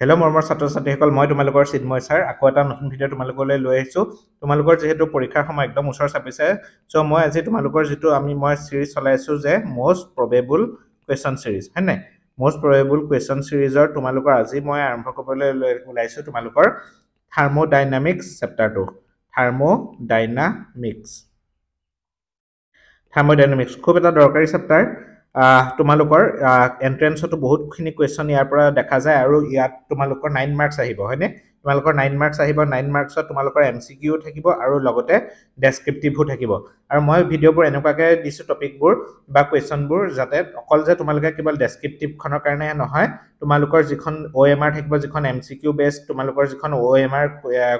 hello' মৰমৰ ছাত্ৰ ছাত্ৰীসকল মই তোমালোকৰ চিন্ময় ছাৰ আকৌ এটা নতুন ভিডিঅ' তোমালোকলৈ লৈ আহিছোঁ তোমালোকৰ যিহেতু পৰীক্ষাৰ সময় একদম ওচৰ চাপিছে চ' মই আজি তোমালোকৰ যিটো মই চিৰিজ চলাই আছোঁ যে মষ্ট প্ৰবেবল কুৱেশ্যন চিৰিজ হয় নাই মষ্ট প্ৰবেবল কুৱেশ্যন চিৰিজৰ তোমালোকৰ আজি মই আৰম্ভ কৰিবলৈ ওলাইছোঁ তোমালোকৰ থাৰ্মোডাইনামিক্স চেপ্টাৰটো থাৰ্মোডাইনামিক্স খুব এটা দৰকাৰী চেপ্টাৰ তোমালোকৰ এন্ট্ৰেন্সতো বহুতখিনি কুৱেশ্যন ইয়াৰ পৰা দেখা যায় আৰু ইয়াত তোমালোকৰ 9 মাৰ্কছ আহিব হয়নে তোমালোকৰ 9 মাৰ্কছ আহিব 9 মাৰ্কছত তোমালোকৰ এমচিকিউ থাকিব আৰু লগতে ডেসক্ৰিপটিভো থাকিব আৰু মই ভিডিঅ'বোৰ এনেকুৱাকৈ দিছো টপিকবোৰ বা কুৱেশ্যনবোৰ যাতে অকল যে তোমালোকে কেৱল ডেসক্ৰিপটিভখনৰ কাৰণে নহয় তোমালোকৰ যিখন OMR থাকিব যিখন এমচিকিউ বেস তোমালোকৰ যিখন OMR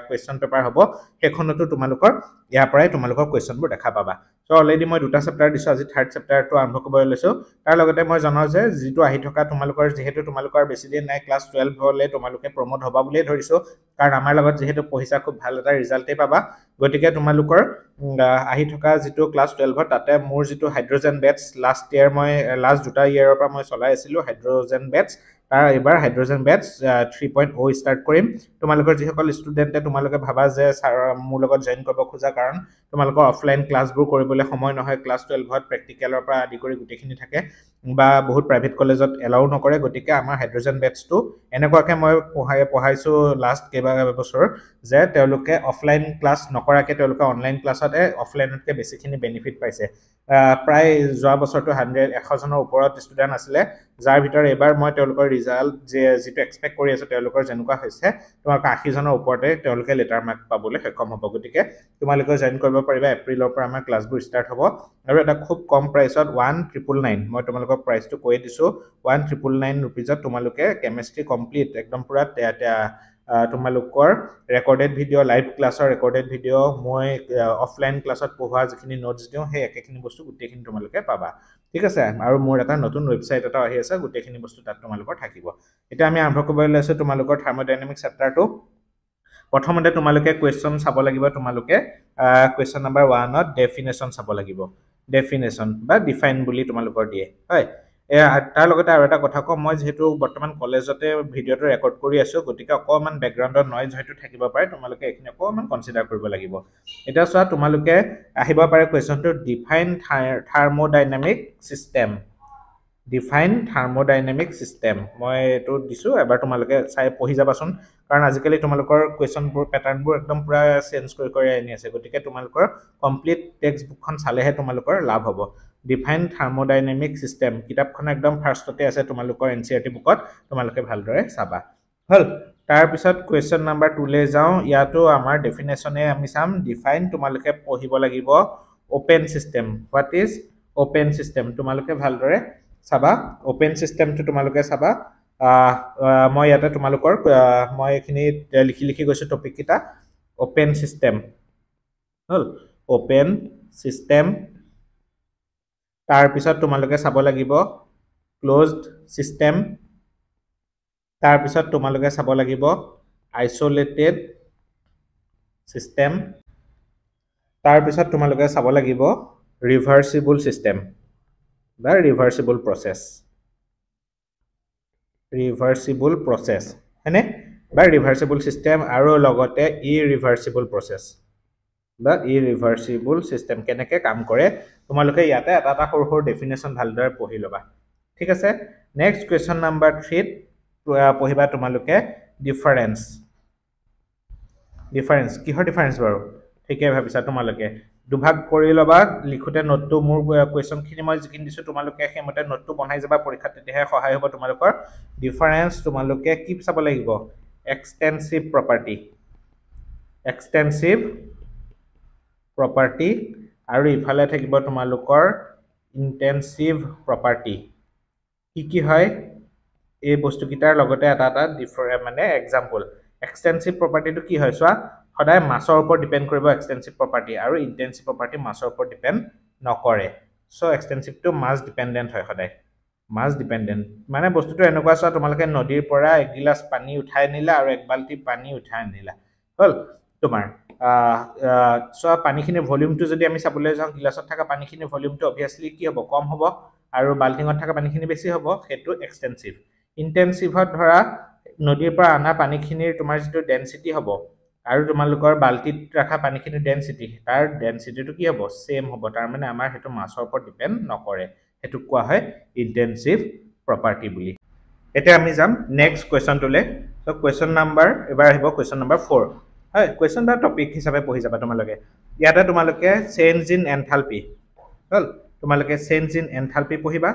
কুৱেশ্যন পেপাৰ হ'ব সেইখনতো তোমালোকৰ ইয়াৰ পৰাই তোমালোকৰ কুৱেশ্যনবোৰ দেখা পাবা So already মই দুটা চেপ্টাৰ দিছো আজি থাৰ্ড চেপ্টাৰটো আৰম্ভ কৰিবলৈ লৈছো তাৰ লগতে মই জনাও যে যিটো আহি থকা তোমালোকৰ যেহেতু তোমালোকৰ বেছি দিন নাই ক্লাছ 12 হলে তোমালোকে প্ৰমোট হবা বুলি ধৰিছো কাৰণ আমাৰ লগত যেহেতু পঢ়িছা খুব ভাল এটা ৰিজাল্টে পাবা গতিকে তোমালোকৰ আহি থকা যিটো ক্লাছ 12 তাতে মোৰ যিটো হাইড্ৰোজেন বেটছ লাষ্ট ইয়াৰ মই লাষ্ট দুটা ইয়াৰৰ পৰা মই চলাই আছিলো হাইড্ৰোজেন বেটছ তাৰ এবাৰ হাইড্ৰোজেন বেটছ 3.0 স্টাৰ্ট কৰিম তোমালোকৰ যিসকল ষ্টুডেন্টে তোমালোকে ভাবা যে স্যাৰ মোৰ লগত জয়েন কৰিব খোজা কাৰণ তোমালোকৰ অফলাইন ক্লাছবোৰ কৰিবলৈ সময় নহয় ক্লাছ 12ত প্ৰেক্টিকেলৰ পৰা আদি কৰি গুটেখিনি থাকে বা বহুত প্ৰাইভেট কলেজত এলাউ নকৰে গতিকে আমাৰ হাইড্ৰোজেন বেটছটো এনেকুৱাকে মই পঢ়াইছো লাষ্ট কেইবা বছৰ যে তেওঁলোকে অফলাইন ক্লাছ নকৰাকে তেওঁলোকে অনলাইন ক্লাছতে অফলাইনতকে বেছিখিনি বেনিফিট পাইছে প্ৰায় যোৱা বছৰটো 100 জনৰ ওপৰত ষ্টুডেন্ট আছিলে যাৰ ভিতৰত এবাৰ মই তেওঁলোকৰ ৰিজাল্ট যেটো এক্সপেক্ট কৰি আছো তেওঁলোকৰ যেনেকুৱা হৈছে তোমালোকৰ 80 জনৰ ওপৰতে তেওঁলোকে লেটাৰ মাৰ্ক পাবলৈ সক্ষম হ'ব গতিকে তোমালোকে জয়েন কৰিব পাৰিবা এপ্ৰিলৰ পৰা আমাৰ ক্লাছবোৰ ষ্টাৰ্ট হ'ব আৰু এটা খুব কম প্ৰাইচত 1999 মই তোমালোকক প্ৰাইচটো কৈ দিছো 1999 रुपीजত তোমালোকে কেমিষ্ট্ৰি কমপ্লিট একদম পুৰা তোমালোকৰ ৰেকৰ্ডেড ভিডিও লাইভ ক্লাছৰ ৰেকৰ্ডেড ভিডিও মই অফলাইন ক্লাছত পঢ়োৱা যিখিনি নোটছ দিও সেই একেখিনি বস্তু গুটেখিনি তোমালোকে পাবা ঠিক আছে আৰু মোৰ এটা নতুন ওয়েবসাইট এটা আহি আছে গুটেখিনি বস্তু তাত তোমালোকৰ থাকিব এটা আমি আৰম্ভ কৰিবলৈ লৈছো তোমালোকৰ থাৰ্মোডাইনামিক্স চেপ্টাৰটো প্ৰথমতে তোমালোকে কোৱেশ্চন চাব লাগিব তোমালোকে কোৱেশ্চন নম্বৰ 1 ত ডেফিনেশন চাব লাগিব ডেফিনেশন বা ডিফাইন বুলি তোমালোকৰ দিয়ে হয় তাৰ লগতে আৰু এটা কথা কম মই যেহেতু বৰ্তমান কলেজতে ভিডিওটো ৰেকৰ্ড কৰি আছো গতিকে অকমান ব্যাকগ্ৰাউণ্ডৰ নয়েজ হয়তো থাকিব পাৰে তোমালোকে এখিনি অকমান কনসিডাৰ কৰিব লাগিব এটা চোৱা তোমালোকে আহিব পাৰে কোৱেশ্চনটো ডিফাইন থাৰ্মোডাইনামিক সিস্টেম ডিফাইন থাৰ্মোডাইনামিক সিস্টেম মই এটো দিছো এবাৰ তোমালোকে চাই পঢ়ি যাবাচোন কাৰণ আজিকালি তোমালোকৰ কোৱেশ্চনবোৰ প্যাটাৰ্নবোৰ একদম পুৰা চেঞ্জ কৰি আনি আছে গতিকে তোমালোকৰ কমপ্লিট টেক্সট বুকখন চালেহে তোমালোকৰ লাভ হ'ব ডিফাইন থাৰ্মোডাইনামিক সিস্টেম কিতাপখন একদম ফাৰ্ষ্টতে আছে তোমালোকৰ এনসিআৰটি বুকত তোমালোকে ভালদৰে চাবা হল তাৰ পিছত কোৱেশ্চন নম্বৰ 2 লে যাও ইয়াতো আমাৰ ডেফিনেশনে আমি চাম ডিফাইন তোমালোকে পঢ়িব লাগিব open system what is open system তোমালোকে ভালদৰে চাবা ওপেন সিস্টেমটো তোমালোকে চাবা মই ইয়াতে তোমালোকৰ মই এখিনি লিখি গৈছো টপিক কিটা ওপেন সিস্টেম হল ওপেন সিস্টেম তাৰ পিছত তোমালোকে চাব লাগিব ক্লোজড সিস্টেম তাৰ পিছত তোমালোকে চাব লাগিব আইসোলেটেড সিস্টেম তাৰ পিছত তোমালোকে চাব লাগিব ৰিভাৰ্সিবল সিস্টেম বা ৰিভাৰ্সিবল প্ৰসেস হয়নে বা ৰিভাৰ্সিবল সিস্টেম আৰু লগতে ইৰিভাৰ্সিবল প্ৰসেস বা ইৰিভাৰ্সিবল সিস্টেম কেনেকৈ কাম কৰে তোমালোকে ইয়াতে এটা সৰু ডেফিনেশন ভালদৰে পঢ়ি লবা ঠিক আছে নেক্সট কোৱেশ্চন নম্বৰ 3 পঢ়িবা তোমালোকে ডিফাৰেন্স কিহৰ ডিফাৰেন্স বাৰু ঠিকে ভাবিছা তোমালোকে দুভাগ কৰি লবা লিখোতে নোটটো মোৰ কোৱেশ্চনখিনি মই যিকিন দিছো তোমালোকে হেমতে নোটটো বনাই যাবা পৰীক্ষাত তেতিয়াহে সহায় হ'ব তোমালোকৰ ডিফাৰেন্স তোমালোকে কি চাব লাগিব এক্সটেনসিভ প্ৰপাৰ্টি আৰু ইফালে থাকিব তোমালোকৰ ইন্টেনসিভ প্ৰপাৰ্টি কি হয় এই বস্তু কিটাৰ লগতে এটা মানে এক্সাম্পল এক্সটেনসিভ প্ৰপাৰ্টিটো কি হয় চোৱা সদায় মাছৰ ওপৰত ডিপেন্ড কৰিব এক্সটেনসিভ প্ৰপাৰ্টি আৰু ইন্টেনসিভ প্ৰপাৰ্টি মাছৰ ওপৰত ডিপেন্ড নকৰে সো এক্সটেনসিভটো মাছ ডিপেন্ডেন্ট হয় সদায় মাছ ডিপেন্ডেন্ট মানে বস্তুটো এনেকুৱা চোৱা তোমালোকে নদীৰ পৰা এক গিলাস পানী উঠাই নিলা আৰু এক বালতি পানী উঠাই নিলা হল তোমাৰ সো পানীখিনি ভলিউমটো যদি আমি চাবলৈ যাওঁ গিলাসত থকা পানীখিনি ভলিউমটো অবিয়াসলি কি হ'ব কম হ'ব আৰু বালটিঙত থকা পানীখিনি বেছি হ'ব হেতু এক্সটেনসিভ ইন্টেনসিভত ধৰা নদীৰ পৰা আনা পানীখিনিৰ তোমাৰ যিটো ডেনসিটি হ'ব আৰু তোমালোকৰ বাল্টিত ৰাখা পানীখিনিৰ ডেনসিটি তাৰ ডেনসিটিটো কি হ'ব সেম হ'ব তাৰ মানে আমাৰ হেতু মাছৰ ওপৰত ডিপেন্ড নকৰে হেতু কোৱা হয় ইন্টেনসিভ প্ৰপাৰ্টি বুলি এতিয়া আমি যাম নেক্সট কোৱেশ্চনটোলে সো কোৱেশ্চন নাম্বাৰ এবাৰ আহিব কোৱেশ্চন নাম্বাৰ 4 হয় কোৱেশ্চন বা টপিক হিচাপে পঢ়ি যাবা তোমালোকে ইয়াতে তোমালোকে চেঞ্জ ইন এনথালপি হল তোমালোকে চেঞ্জ ইন এনথালপি পঢ়িবা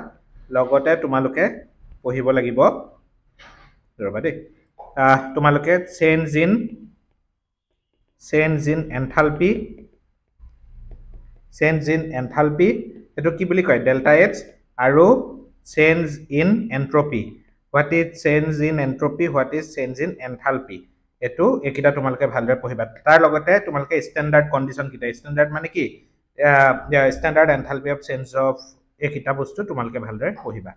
লগতে তোমালোকে পঢ়িব লাগিব ৰবা দেই তোমালোকে চেঞ্জ ইন এনথালপি এটো কি বুলি কয় ডেল্টা H আৰু change in entropy what is change in entropy what is change in enthalpy এটো একিটা তোমালোকে ভালদৰে পঢ়িবা তাৰ লগতে তোমালোকে স্ট্যান্ডাৰ্ড কন্ডিশন কিটা স্ট্যান্ডাৰ্ড মানে কি standard enthalpy of change of একিটা বস্তু তোমালোকে ভালদৰে পঢ়িবা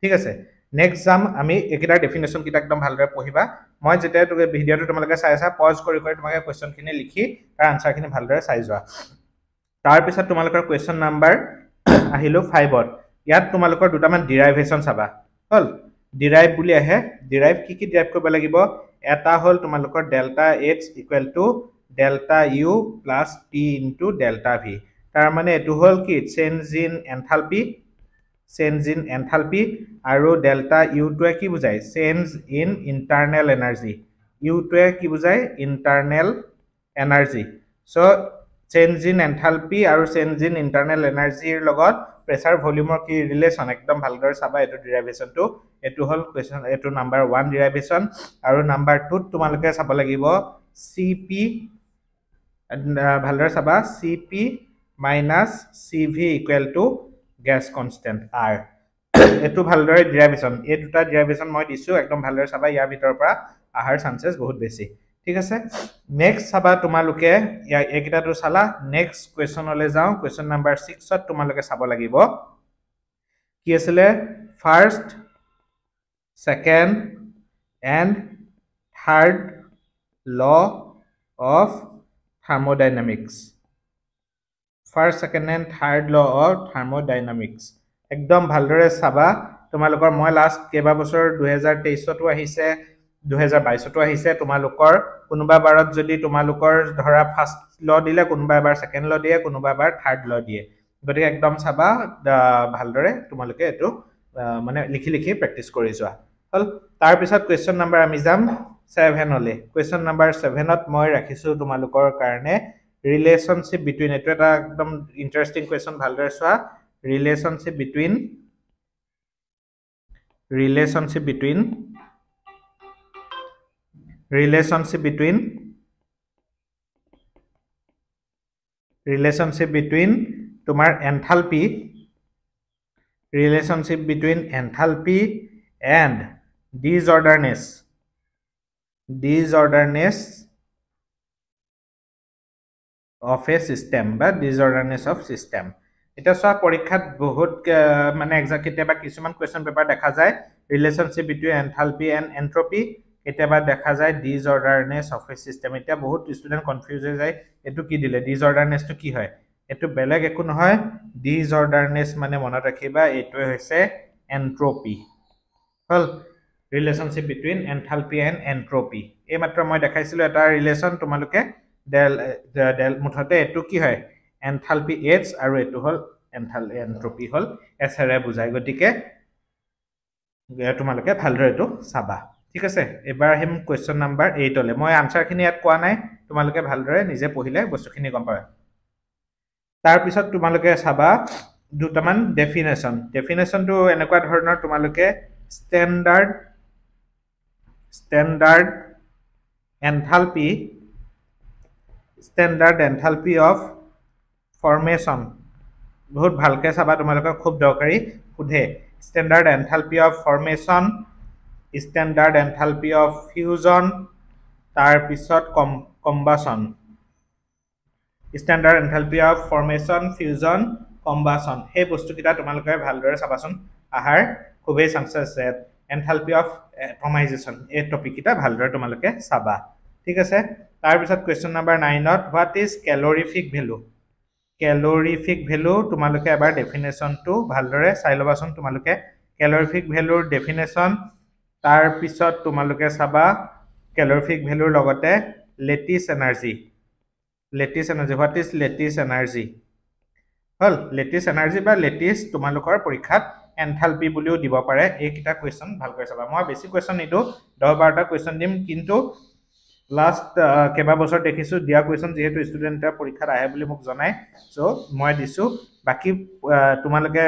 ঠিক আছে নেক্সট জাম আমি একিটাৰ ডেফিনেশন কিটা একদম ভালদৰে পঢ়িবা মই যেতে ভিডিওটো তোমালোকে চাই আছা পজ কৰি তোমালোকে কোৱেশ্চনখিনি লিখি তাৰ আনসাৰখিনি ভালদৰে চাই যোৱা তাৰ পিছত তোমালোকৰ কোৱেশ্চন নাম্বাৰ আহিলো 5ত ইয়াত তোমালোকৰ দুটামান ডিৰাইভেশন চাবা হল ডিৰাইভ বুলি আহে ডিৰাইভ কি ডিৰাইভ কৰিব লাগিব এটা হল তোমালোকৰ delta H equal to delta U plus P into delta V তাৰ মানে এটো হল কি চেঞ্জ ইন এনথালপি আৰু ডেল্টা U টোৱে কি বুজায় change in internal energy U টোৱে কি বুজায় internal energy so change in enthalpy আৰু চেঞ্জ ইন ইন্টাৰনেল এনাৰ্জিৰ লগত প্ৰেসাৰ ভলিউমৰ কি ৰিলেশন একদম ভালদৰে চাবা এটো ডেৰিভেশনটো এটো হল কোৱেশ্চন এটো নাম্বাৰ 1 ডেৰিভেশন আৰু নাম্বাৰ 2 তোমালোকে চাব লাগিব Cp ভালদৰে চাবা Cp Cv equal to gas constant R এটো ভালদৰে ডেৰিভেশন এই দুটা ডেৰিভেশন মই দিছো একদম ভালদৰে চাবা ইয়াৰ ভিতৰৰ পৰা আহাৰ চান্সেস বহুত বেছি ঠিক আছে নেক্সট চাবা তোমালোকে একিটাটো চালা নেক্সট কোৱেশ্চনলে যাও কোৱেশ্চন নাম্বাৰ 6 ত তোমালোকে চাব লাগিব কি আছিল first second and third law of thermodynamics first second and third law of thermodynamics একদম ভালদৰে চাবা তোমালোকৰ মই লাষ্ট কেবা বছৰ 2023 তো আহিছে 2022 তো আহিছে তোমালোকৰ কোনোবা বাৰত যদি তোমালোকৰ ধৰা ফাৰ্স্ট ল দিলে কোনোবা এবাৰ সেকেন্ড ল দিয়ে কোনোবা এবাৰ থাৰ্ড ল দিয়ে গতিকে একদম চাবা ভালদৰে তোমালোকে এটো মানে লিখি লিখি প্ৰেক্টিস কৰি যোৱা হল তাৰ পিছত কোৱেশ্চন নাম্বাৰ আমি যাম 7 লৈ কোৱেশ্চন নাম্বাৰ 7 ত মই ৰাখিছো তোমালোকৰ কাৰণে ৰিলেশনশিপ বিটুইন এটো এটা একদম ইন্টাৰেষ্টিং কোৱেশ্চন ভালদৰে চোৱা relationship between তোমার enthalpy and disorderness of a system বা disorderness of system এটা সব পৰীক্ষাত বহুত মানে এক্সাক্টলি বা কিছুমান কোৱেশ্চন পেপাৰ দেখা যায় ৰিলেশনশিপ বিটুইন এনথালপি এন্ড এন্ট্ৰপি কেতিয়াবা দেখা যায় ডিসঅৰ্ডাৰনেস অফ এ সিস্টেম এটা বহুত ষ্টুডেন্ট কনফিউজ হৈ যায় এটো কি দিলে ডিসঅৰ্ডাৰনেস তো কি হয় এটো বেলেগ একো নহয় ডিসঅৰ্ডাৰনেস মানে মনত ৰাখিবা এটো হৈছে এন্ট্ৰপি হল ৰিলেশনশিপ বিটুইন এনথালপি এন্ড এন্ট্ৰপি এই মাত্ৰ মই দেখাইছিলো এটা ৰিলেশন তোমালোকে ডেল মুঠতে এটো কি হয় এনথালপি H আৰু এটো হল এন্ট্ৰপি হল S ৰে বুজাই গতিকে তোমালোকে ভালদৰে এটো চাবা ঠিক আছে এবাৰ আহিম কোৱেশ্চন নাম্বাৰ 8 লে মই আনসাৰখিনি ইয়াত কোৱা নাই তোমালোকে ভালদৰে নিজে পঢ়িলে বস্তুখিনি গম পাবা তাৰ পিছত তোমালোকে চাবা দুটামান ডেফিনেশনটো এনেকুৱা ধৰণৰ তোমালোকে স্ট্যান্ডাৰ্ড এনথালপি অফ ফৰ্মেশন বহুত ভালকে চাবা তোমালোকে খুব দৰকাৰী খুদে standard enthalpy of formation standard enthalpy of fusion তাৰ পিছত combustion standard enthalpy of formation fusion combustion এই বস্তুকিটা তোমালোকে ভালদৰে চাবাচোন আহাৰ খুবেই চান্সেস আছে এনথালপি অফ এটমাইজেশন এই টপিকটা ভালদৰে তোমালোকে চাবা ঠিক আছে তাৰ পিছত কোৱেশ্চন নাম্বাৰ 9 ত হোৱাট ইজ ক্যালোৰিফিক ভ্যালু তোমালোকে এবাৰ ডেফিনেশনটো ভালদৰে চাই লবাচোন তোমালোকে ক্যালোৰিফিক ভ্যালুৰ ডেফিনেশন তাৰ পিছত তোমালোকে চাবা ক্যালোৰিফিক ভ্যালুৰ লগতে lettuce energy what is lettuce energy hall lettuce energy বা লেটিস তোমালোকৰ পৰীক্ষাত এনথালপি বুলিও দিব পাৰে এইকিটা কোৱেশ্চন ভালকৈ চাবা মই বেছি কোৱেশ্চন নিদো 10-12টা কোৱেশ্চন দিম কিন্তু লাষ্ট কেবা বছৰ দেখিছো দিয়া কোৱেশ্চন যেহেতু ষ্টুডেন্টৰ পৰীক্ষাত আহে বুলি মোক জনাই সো মই দিছো বাকি তোমালোকে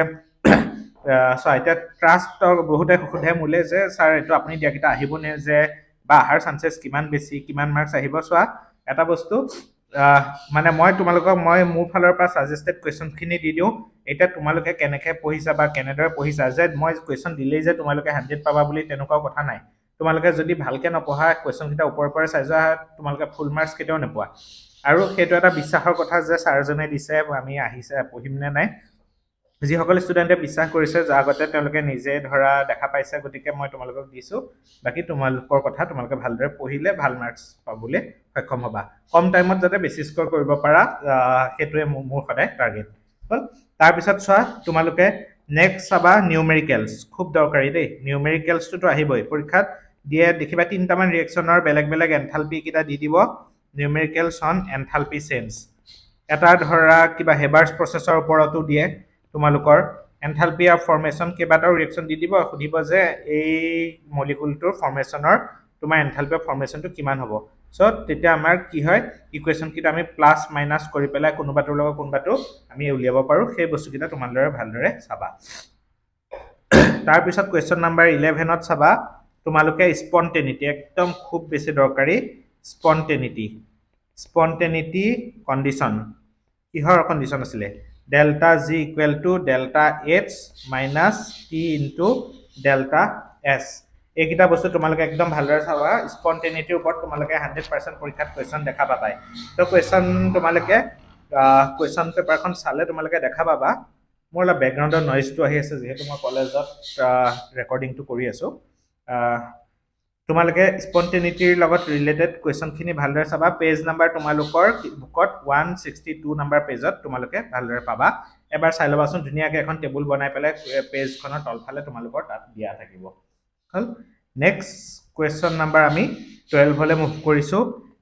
সো এটা ট্ৰাষ্ট বহুতে খুদে মুলে যে স্যাৰ এটো আপুনি দিয়াকিটা আহিবনে যে বা আহাৰ চান্সেস কিমান বেছি কিমান মাৰ্কস আহিব সোৱা এটা বস্তু মানে মই তোমালোকক মই মোৰ ফালৰ পৰা সাজেস্টেড কোৱেশ্চন খিনি দি দিও এটা তোমালোকে কেনেকে পঢ়িছা বা কেনেদৰে পঢ়িছা যে মই কোৱেশ্চন দিলেই যে তোমালোকে 100 পাবা বুলি তেনেকুৱা কথা নাই তোমালোকে যদি ভালকে নপঢ়া কোৱেশ্চন কিটা ওপৰৰ পৰা চাই যোৱা তোমালোকে ফুল মাৰ্কস কেতিয়াও নেপোৱা আৰু সেইটো এটা বিশ্বাসৰ কথা যে স্যাৰজনে দিছে আমি আহিছে পঢ়িম নে নাই যি সকল ষ্টুডেন্টে বিশ্বাস কৰিছে যে আগতে তেওঁলোকে নিজে ধৰা দেখা পাইছে গতিকে মই তোমালোকক দিছো বাকি তোমালোকৰ কথা তোমালোকে ভালদৰে পঢ়িলে ভাল মাৰ্কস পাবলৈ সক্ষম হবা কম টাইমত যাতে বেছি স্কোৰ কৰিব পাৰা হেতুৱে মোৰ সদায় টাৰ্গেট হল তাৰ পিছত চোৱা তোমালোকে নেক্সট চাবা নিউমেৰিকেলস খুব দৰকাৰী দেই নিউমেৰিকেলস তো আহিবই পৰীক্ষাত দিয়ে দেখিবা তিনটামান ৰিঅ্যাকচনৰ বেলেগ বেলেগ এনথালপি কিটা দি দিব নিউমেৰিকেলস অন এনথালপি চেঞ্জ এটা ধৰা কিবা হেবাৰ্স প্ৰসেসৰ ওপৰতো দিয়ে তোমালোকৰ এনথালপি অফ ফৰ্মেশন কেবাটাও ৰিঅ্যাকচন দি দিব খুদিব যে এই মলিকুলটোৰ ফৰ্মেশনৰ তোমাৰ এনথালপি অফ ফৰ্মেশনটো কিমান হ'ব সো তেতিয়া আমাৰ কি হয় ইকুৱেশন কিটা আমি প্লাস মাইনাস কৰি পেলাই কোনোবাটোৰ লগত কোনোবাটো আমি উলিয়াব পাৰো সেই বস্তু কিটা তোমালোকে ভালদৰে চাবা তাৰ পিছত কোৱেশ্চন নাম্বাৰ 11 ত চাবা তোমালোকে স্পন্টেনিটি একদম খুব বেছি দৰকাৰী স্পন্টেনিটি কন্ডিশন কিহৰ কন্ডিশন আছিলে delta g equal to delta h minus t into delta s এইকিটা বস্তু তোমালোকে একদম ভালদৰে চাবা স্পন্টেনিটিৰ ওপৰত তোমালোকে 100% পৰীক্ষাত কোৱেশ্চন দেখা পাবাই তো কোৱেশ্চন তোমালোকে কোৱেশ্চন পেপাৰখন চালে তোমালোকে দেখা পাবা মোৰ লা ব্যাকগ্ৰাউণ্ডৰ নয়েজটো আহি আছে যেহেতু মই কলেজত ৰেকৰ্ডিংটো কৰি আছো তোমালোকে স্পন্টেনিটিৰ লগত ৰিলেটেড কোৱেশ্চন খিনি ভালদৰে চাবা পেজ নাম্বাৰ তোমালোকৰ বুকত 162 নাম্বাৰ পেজত তোমালোকে ভালদৰে পাবা এবাৰ চাই লবাচোন ধুনিয়াকৈ এখন টেবুল বনাই পেলাই পেজখনৰ তলফালে তোমালোকৰ তাত দিয়া থাকিব হল নেক্সট কোৱেশ্চন নাম্বাৰ আমি 12 হলে মুভ কৰিছো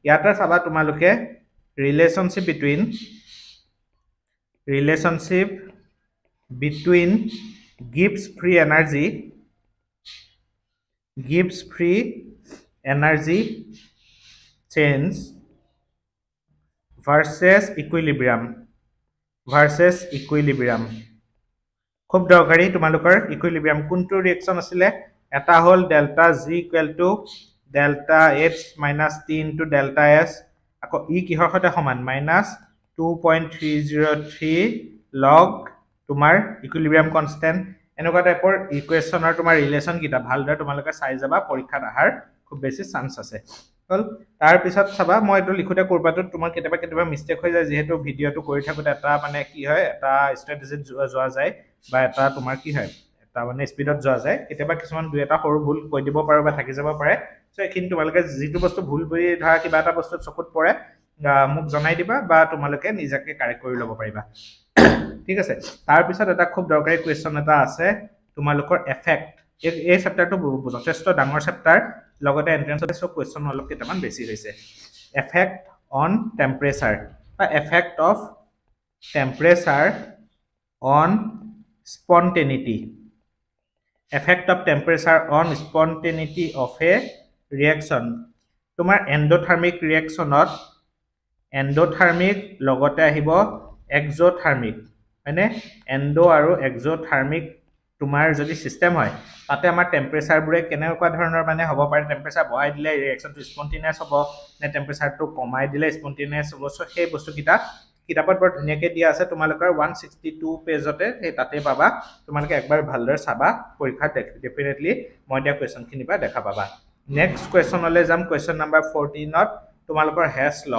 ইয়াতে চাবা তোমালোকে ৰিলেশনশিপ between gives free energy change versus equilibrium খুব দৰকাৰী তোমালোকৰ ইকুইলিব্ৰিয়াম কোনটো ৰিঅ্যাকচন আছিলে এটা হল delta g equal to delta h minus t into delta s আকৌ ই কিহৰ সৈতে সমান -2.303 log তোমাৰ ইকুইলিব্ৰিয়াম কনস্ট্যান্ট এনেকুৱা টাইপৰ ইকুৱেশনৰ তোমাৰ ৰিলেশন কিটা ভালদৰে তোমালোকে চাই যাবা পৰীক্ষাত আহাৰ খুব বেছি চান্স আছে হল তাৰ পিছত চাবা মই এটো লিখোতে কৰবাটো তোমাৰ কেতিয়াবা মিস্টেক হৈ যায় যেহেতু ভিডিওটো কৰি থাকোতে এটা মানে কি হয় এটা ষ্ট্ৰেটেজি যোৱা যায় বা এটা তোমাৰ কি হয় এটা মানে স্পিডত যোৱা যায় কেতিয়াবা কিছুমান দুই এটা সৰু ভুল কৈ দিব পাৰো বা থাকি যাব পাৰে সো এখিনি তোমালোকে যিটো বস্তু ভুল বুলি ধৰা কিবা এটা বস্তু চকুত পৰে মোক জনাই দিবা বা তোমালোকে নিজাকে কাৰেক্ট কৰি ল'ব পাৰিবা ঠিক আছে তাৰ পিছত এটা খুব দৰকাৰী কোৱেশ্চন এটা আছে তোমালোকৰ এফেক্ট এই চেপ্টাৰটো যথেষ্ট ডাঙৰ চেপ্টাৰ লগতে এন্ট্ৰেন্সত সব কোৱেশ্চন অলপ কেটামান বেছি হৈছে এফেক্ট অন টেম্পাৰেচাৰ বা effect of temperature on spontaneity effect of temperature on spontaneity of a reaction তোমাৰ endothermic reactionত endothermic লগতে আহিব exothermic মানে এন্ডো আৰু exothermic তোমাৰ যদি সিস্টেম হয় তাতে আমাৰ টেম্পাৰেচাৰ বুৰে কেনেকুৱা ধৰণৰ মানে হ'ব পাৰে টেম্পাৰেচাৰ বঢ়াই দিলে ৰিঅ্যাকচনটো স্পন্টেনিয়াস হ'ব নে টেম্পাৰেচাৰটো কমাই দিলে স্পন্টেনিয়াস হ'ব সো সেই বস্তু কিটা কিতাপত বৰ ধুনিয়াকৈ দিয়া আছে তোমালোকৰ 162 পেজতে তাতে পাবা তোমালোকে একবাৰ ভালদৰে চাবা পৰীক্ষা ডেফিনেটলি মই দিয়া কোৱেশ্চন খিনি পা দেখা পাবা নেক্সট কোৱেশ্চনলে যাম কোৱেশ্চন নাম্বাৰ 14 ত তোমালোকৰ হেছ ল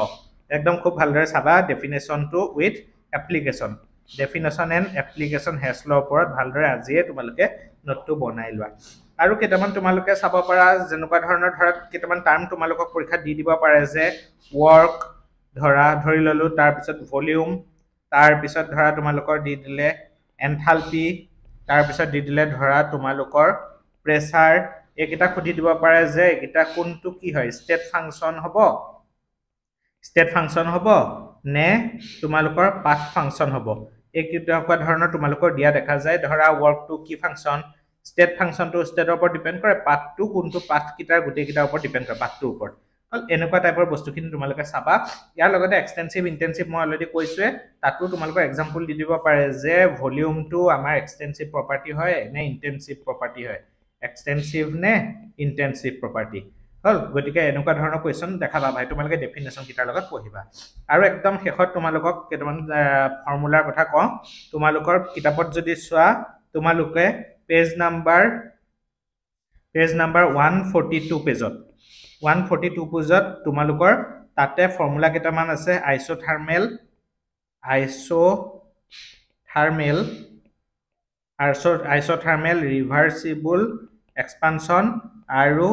একদম খুব ভালদৰে চাবা definition to with application definition and application Hess law ওপৰত ভালদৰে আজিয়ে তোমালোকে নোটটো বনাই লোৱা আৰু কেটামান তোমালোকে চাব পাৰা যেনেকুৱা ধৰণৰ ধৰা কেটামান টাৰ্ম তোমালোকক পৰীক্ষা দি দিব পাৰে যে ওয়াৰ্ক ধৰি ললো তাৰ পিছত ভলিউম তাৰ পিছত ধৰা তোমালোকৰ দি দিলে এনথালপি তাৰ পিছত দি দিলে ধৰা তোমালোকৰ প্ৰেসাৰ এইকেইটা সুধি দিব পাৰে যে এইকেইটা কোনটো কি হয় ষ্টেট ফাংচন হ'ব নে তোমালোকৰ পাথ ফাংচন হ'ব এইকেইটা ধৰণৰ তোমালোকৰ দিয়া দেখা যায় ধৰা ওয়াৰ্কটো কি ফাংচন ষ্টেট ফাংচনটো ষ্টেটৰ ওপৰত ডিপেন্ড কৰে পাথটো কোনটো পাথ কিটাৰ গুটেকিটাৰ ওপৰত ডিপেন্ড কৰে পাথটোৰ ওপৰত এনেকুৱা টাইপৰ বস্তুখিনি তোমালোকে চাবা ইয়াৰ লগতে এক্সটেনসিভ ইন্টেনসিভ মই অলৰেডি কৈছোৱে তাতো তোমালোকৰ এক্সাম্পল দি দিব পাৰে যে ভলিউমটো আমাৰ এক্সটেনসিভ প্ৰপাৰ্টি হয় নে ইন্টেনসিভ প্ৰপাৰ্টি হয় এক্সটেনসিভ নে ইন্টেনসিভ প্ৰপাৰ্টি হল গতিকে এনেকুৱা ধৰণৰ কোৱেশ্চন দেখাবা ভাই তোমালোকে ডেফিনেশন কিটাৰ লগত পঢ়িবা আৰু একদম শেষত তোমালোকক কেইটামান ফৰ্মুলাৰ কথা কওঁ তোমালোকৰ কিতাপত যদি চোৱা তোমালোকে পেজ নাম্বাৰ 142 পেজত 142 পেজত তোমালোকৰ তাতে ফৰ্মুলা কেইটামান আছে আইসোথাৰ্মেল ৰিভাৰ্সিবল এক্সপানশন আৰু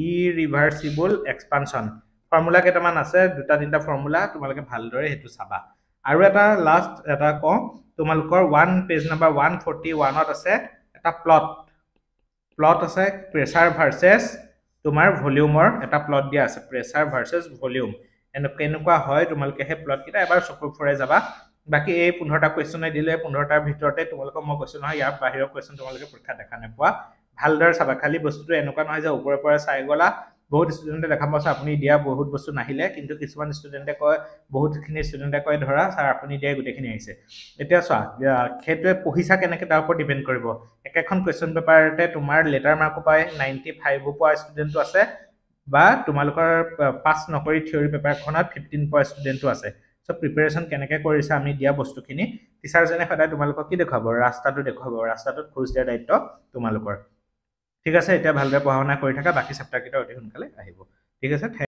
ইৰিভাৰ্সিবল এক্সপানশন ফৰ্মুলা কেইটামান আছে দুটা তিনটা ফৰ্মুলা তোমালোকে ভালদৰে হেতু চাবা আৰু এটা লাষ্ট এটা কওঁ তোমালোকৰ পেজ নাম্বাৰ 141ত আছে এটা প্লট আছে প্ৰেসাৰ ভাৰ্সেস তোমাৰ ভলিউমৰ এটা প্লট দিয়া আছে প্ৰেসাৰ ভাৰ্সেস ভলিউম এনেকুৱা হয় তোমালোকে হে প্লট কিটা এবাৰ চকু ফুৰাই যাবা বাকি এই 15টা কোৱেশ্চনে দিলে 15টাৰ ভিতৰতে তোমালোকক মই কৈছো নহয় ইয়াৰ বাহিৰৰ কোৱেশ্চন তোমালোকে পৰীক্ষা দেখা নেপোৱা ভালদৰে চাবা খালি বস্তুটো এনেকুৱা নহয় যে ওপৰৰ পৰা চাই গলা বহুত ষ্টুডেন্টে দেখা পাছে আপুনি দিয়া বহুত বস্তু নাহিলে কিন্তু কিছুমান ষ্টুডেন্টে কয় বহুতখিনি ষ্টুডেন্টে কয় ধৰা স্যাৰ আপুনি দিয়া গুটেখিনি আহিছে এতিয়া চোৱা খেতৱে পঢ়িছা কেনেকে তাৰ ওপৰত ডিপেন্ড কৰিব একেখন কোৱেশ্চন পেপাৰতে তোমাৰ লেটাৰ মাৰ্ক পায় 95 পোৱা ষ্টুডেন্টও আছে বা তোমালোকৰ পাস নকৰি থিওৰি পেপাৰখনত 15 পোৱা ষ্টুডেন্টও আছে সো প্ৰিপাৰেচন কেনেকে কৰিছা আমি দিয়া বস্তুখিনি টিচাৰজনে সদায় তোমালোকক কি দেখাব ৰাস্তাটো দেখাব ৰাস্তাটোত খোজ দিয়া দায়িত্ব তোমালোকৰ ঠিক আছে এতিয়া ভালদৰে পঢ়া শুনা কৰি থাকা বাকি চেপ্টাৰ কিটা অতি সোনকালে আহিব ঠিক আছে